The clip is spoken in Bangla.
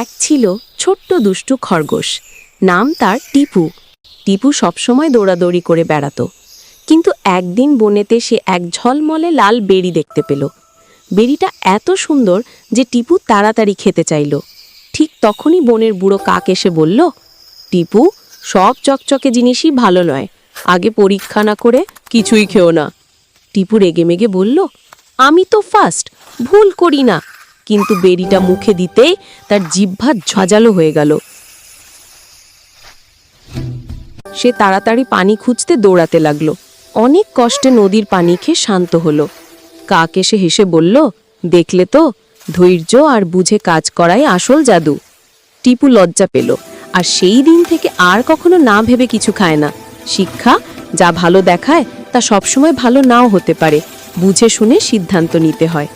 এক ছিল ছোট্ট দুষ্টু খরগোশ। নাম তার টিপু। টিপু সবসময় দৌড়াদৌড়ি করে বেড়াতো। কিন্তু একদিন বনেতে সে এক ঝলমলে লাল বেরি দেখতে পেল। বেরিটা এত সুন্দর যে টিপু তাড়াতাড়ি খেতে চাইল। ঠিক তখনই বনের বুড়ো কাক এসে বলল, টিপু, সব চকচকে জিনিসই ভালো নয়, আগে পরীক্ষা না করে কিছুই খেও না। টিপু রেগেমেগে বলল, আমি তো ফার্স্ট, ভুল করি না। কিন্তু বেরিটা মুখে দিতেই তার জিহ্বা ঝাঁঝালো হয়ে গেল। সে তাড়াতাড়ি পানি খুঁজতে দৌড়াতে লাগলো। অনেক কষ্টে নদীর পানি খেয়ে শান্ত হলো। কাক এসে হেসে বলল, দেখলে তো, ধৈর্য আর বুঝে কাজ করাই আসল জাদু। টিপু লজ্জা পেল, আর সেই দিন থেকে আর কখনো না ভেবে কিছু খায় না। শিক্ষা, যা ভালো দেখায় তা সবসময় ভালো নাও হতে পারে, বুঝে শুনে সিদ্ধান্ত নিতে হয়।